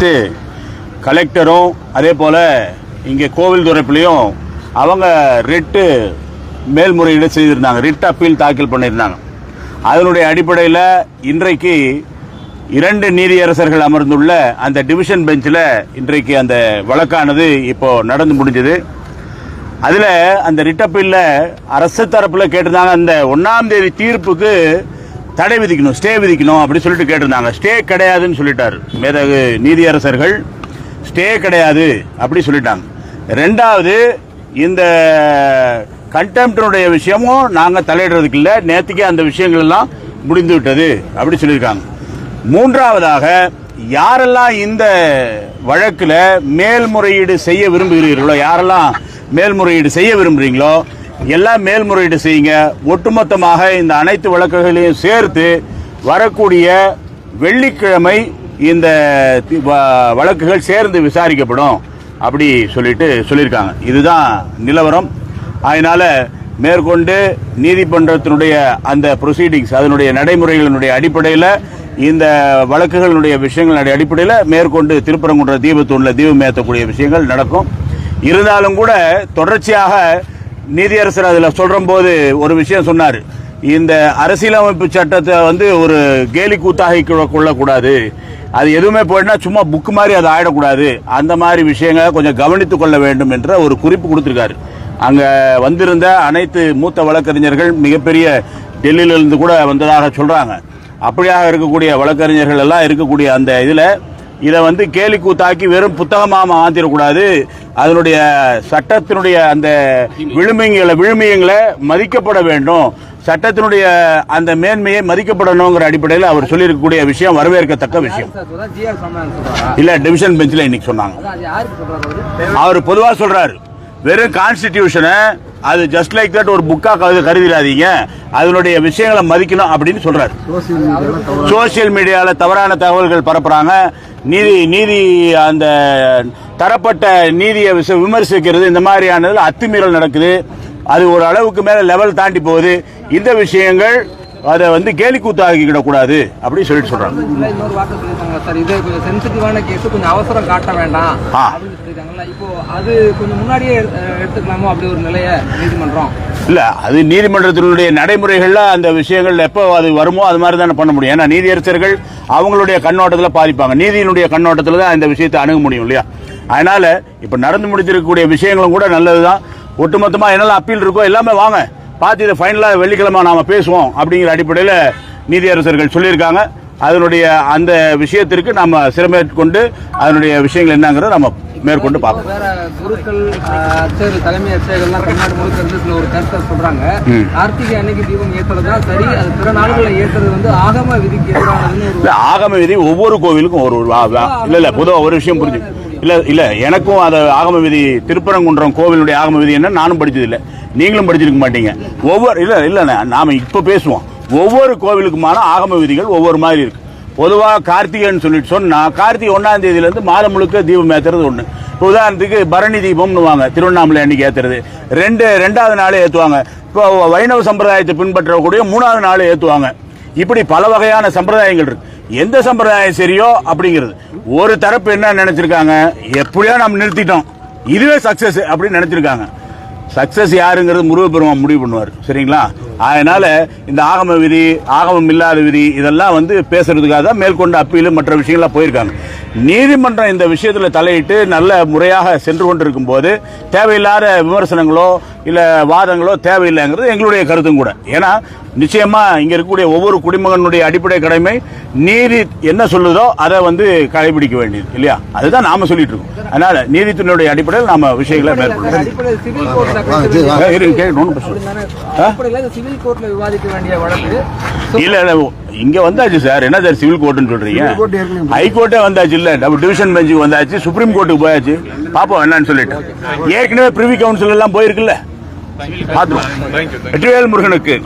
நேற்று கலெக்டரும் அதே போல் இங்கே கோவில் துறைப்புலையும் அவங்க ரிட்டு மேல்முறையீடு செய்திருந்தாங்க, ரிட் அப்பீல் தாக்கல் பண்ணியிருந்தாங்க. அதனுடைய அடிப்படையில் இன்றைக்கு 2 நீதியரசர்கள் அமர்ந்துள்ள அந்த டிவிஷன் பெஞ்சில் இன்றைக்கு அந்த வழக்கானது இப்போ நடந்து முடிஞ்சது. அதில் அந்த ரிட் அப்பீலில் அரசு தரப்பில் கேட்டிருந்தாங்க, அந்த 1ஆம் தேதி தீர்ப்புக்கு தடை விதிக்கணும், ஸ்டே விதிக்கணும் அப்படி சொல்லிட்டு கேட்டிருந்தாங்க. ஸ்டே கிடையாதுன்னு சொல்லிட்டார் மேதகு நீதியரசர்கள், ஸ்டே கிடையாது அப்படி சொல்லிட்டாங்க. 2வது இந்த கண்டெம்ப்டினுடைய விஷயமும் நாங்கள் தலையிடுறதுக்கு இல்லை, நேற்றுக்கே அந்த விஷயங்கள் எல்லாம் முடிந்து விட்டது அப்படி சொல்லியிருக்காங்க. 3வதாக யாரெல்லாம் இந்த வழக்கில் மேல்முறையீடு செய்ய விரும்புகிறீர்களோ, யாரெல்லாம் மேல்முறையீடு செய்ய விரும்புகிறீங்களோ எல்லாம் மேல்முறையீடு செய்யுங்க. ஒட்டுமொத்தமாக இந்த அனைத்து வழக்குகளையும் சேர்த்து வரக்கூடிய வெள்ளிக்கிழமை இந்த வழக்குகள் சேர்ந்து விசாரிக்கப்படும் அப்படி சொல்லியிருக்காங்க. இதுதான் நிலவரம். அதனால மேற்கொண்டு நீதிமன்றத்தினுடைய அந்த ப்ரொசீடிங்ஸ், அதனுடைய நடைமுறைகளினுடைய அடிப்படையில், இந்த வழக்குகளுடைய விஷயங்களுடைய அடிப்படையில் மேற்கொண்டு திருப்பரங்குன்ற தீபத்தூணில் தீபம் ஏற்றக்கூடிய விஷயங்கள் நடக்கும். இருந்தாலும் கூட தொடர்ச்சியாக நீதியரசர் அதில் சொல்ற போது ஒரு விஷயம் சொன்னார், இந்த அரசியலமைப்பு சட்டத்தை ஒரு கேலி கூத்தாகி கொள்ளக்கூடாது, அது எதுவுமே போயிட்டா சும்மா புக்கு மாதிரி அது ஆயிடக்கூடாது, அந்த மாதிரி விஷயங்களை கொஞ்சம் கவனித்துக் கொள்ள வேண்டும் என்ற ஒரு குறிப்பு கொடுத்திருக்காரு. அங்க வந்திருந்த அனைத்து மூத்த வழக்கறிஞர்கள் மிகப்பெரிய டெல்லியிலிருந்து கூட வந்ததாக சொல்றாங்க. அப்படியாக இருக்கக்கூடிய வழக்கறிஞர்கள் எல்லாம் இருக்கக்கூடிய அந்த இதுல இதை கேலி கூத்தாக்கி வெறும் புத்தகமாக மாத்திரக்கூடாது, அதனுடைய சட்டத்தினுடைய அந்த விழுமியங்களை மதிக்கப்பட வேண்டும், சட்டத்தினுடைய அந்த மேன்மையை மதிக்கப்படணுங்கிற அடிப்படையில் அவர் சொல்லியிருக்கக்கூடிய விஷயம் வரவேற்கத்தக்க விஷயம். இல்ல டிவிஷன் பெஞ்சில் இன்னைக்கு சொன்னாங்க. அவர் பொதுவாக சொல்றாரு, வெறும் கான்ஸ்டிடியூஷனை அது ஜஸ்ட் லைக் தட் ஒரு புக்கா கருதிடாதீங்க, அதனுடைய விஷயங்களை மதிக்கணும் அப்படின்னு சொல்றாரு. சோசியல் மீடியால தவறான தகவல்கள் பரப்புறாங்க, நீதி அந்த தரப்பட்ட நீதியை விமர்சிக்கிறது, இந்த மாதிரியானது அத்துமீறல் நடக்குது, அது ஒரு அளவுக்கு மேல லெவல் தாண்டி போகுது. இந்த விஷயங்கள் அதை கேலி கூத்தாக்கிட கூடாது அப்படி சொல்லிட்டு சொல்றாங்க. அவசரம் காட்ட வேண்டாம், இப்போ அது கொஞ்சம் முன்னாடியே எடுத்துக்கலாமோ அப்படி ஒரு நிலையை நீதிமன்றம் இல்ல, அது நீதிமன்றத்தினுடைய நடைமுறைகள்ல அந்த விஷயங்கள் எப்போ அது வருமோ அது மாதிரி தானே பண்ண முடியும். ஏன்னா நீதியரசர்கள் அவங்களுடைய கண்ணோட்டத்தில் பாதிப்பாங்க, நீதியினுடைய கண்ணோட்டத்தில் தான் இந்த விஷயத்தை அணுக முடியும் இல்லையா. அதனால இப்ப நடந்து முடித்திருக்கக்கூடிய விஷயங்களும் கூட நல்லதுதான். ஒட்டுமொத்தமா என்னெல்லாம் அப்பீல் இருக்கோ எல்லாமே வாங்க பார்த்து இதை ஃபைனலா வெள்ளிக்கிழமை நாம பேசுவோம் அப்படிங்கிற அடிப்படையில் நீதியரசர்கள் சொல்லியிருக்காங்க. அதனுடைய அந்த விஷயத்திற்கு நம்ம சிறமேற்கொண்டு அதனுடைய விஷயங்கள் என்னங்கிறத நம்ம மேற்கொண்டு பார்ப்போம். வேற குருக்கள் தலைமை அர்ச்சகர்கள்லாம் தமிழ்நாடு முழுக்க ஒரு கருத்தை சொல்றாங்க, கார்த்திகை அன்னைக்கு தீபம் ஏற்றுறதா சரி, அது பிற நாடுகளில் ஏற்றுறது ஆகம விதிக்கு எதிரானதுன்னு. ஆகம விதி ஒவ்வொரு கோவிலுக்கும் ஒரு இல்ல பொதுவாக ஒரு விஷயம் புரிஞ்சு இல்ல எனக்கும் அது ஆகம விதி திருப்பரங்குன்றம் கோவிலுடைய ஆகம விதி என்ன நானும் படிச்சது இல்லை, நீங்களும் படிச்சிருக்க மாட்டீங்க. ஒவ்வொரு இல்ல நாம இப்ப பேசுவோம், ஒவ்வொரு கோவிலுக்குமான ஆகம விதிகள் ஒவ்வொரு மாதிரி இருக்கு. பொதுவாக கார்த்திகைன்னு சொல்லிட்டு சொன்னா கார்த்திகை 1ஆம் தேதியிலிருந்து மாதம் முழுக்க தீபம் ஏத்துறது ஒண்ணு. உதாரணத்துக்கு பரணி தீபம்னு வாங்க, திருவண்ணாமலை அன்னைக்கு ஏத்துறது, 2வது நாளே ஏத்துவாங்க. இப்போ வைணவ சம்பிரதாயத்தை பின்பற்றக்கூடிய 3வது நாள் ஏத்துவாங்க. இப்படி பல வகையான சம்பிரதாயங்கள் இருக்கு. எந்த சம்பிரதாயம் சரியோ அப்படிங்கிறது. ஒரு தரப்பு என்ன நினைச்சிருக்காங்க, எப்படியோ நம்ம நிறுத்திட்டோம், இதுவே சக்சஸ் அப்படின்னு நினைச்சிருக்காங்க. சக்சஸ் யாருங்கிறது முருகப்பெருமான் முடிவு பண்ணுவார், சரிங்களா. அதனால இந்த ஆகம விதி, ஆகமம் இல்லாத விதி இதெல்லாம் பேசுறதுக்காக தான் மேற்கொண்டு அப்பீல் மற்ற விஷயங்கள்லாம் போயிருக்காங்க. நீதிமன்றம் இந்த விஷயத்தில் தலையிட்டு நல்ல முறையாக சென்று கொண்டிருக்கும் போது தேவையில்லாத விமர்சனங்களோ இல்ல வாதங்களோ தேவையில்லைங்கிறது எங்களுடைய கருத்தும் கூட. ஏன்னா நிச்சயமா இங்க இருக்கக்கூடிய ஒவ்வொரு குடிமகனுடைய அடிப்படை கடமை நீதி என்ன சொல்லுதோ அதை கடைபிடிக்க வேண்டியது இல்லையா, அதுதான் நாம சொல்லிட்டு இருக்கோம். அதனால நீதித்துறையுடைய அடிப்படையில் நாம விஷயங்களை மேற்கொள்ளும். இல்ல இங்க வந்தாச்சு சார், என்ன சார் சிவில் கோர்ட்னு சொல்றீங்க? ஹைகோர்ட்டே வந்தாச்சு, இல்ல டிவிஷன் பெஞ்சுக்கு வந்தாச்சு, சுப்ரீம் கோர்ட்டுக்கு போயாச்சு, பாப்போம் என்னன்னு சொல்லிட்டு. ஏற்கனவே பிரிவி கவுன்சில் எல்லாம் போயிருக்குல்ல, வெற்றிவேல் முருகனுக்கு.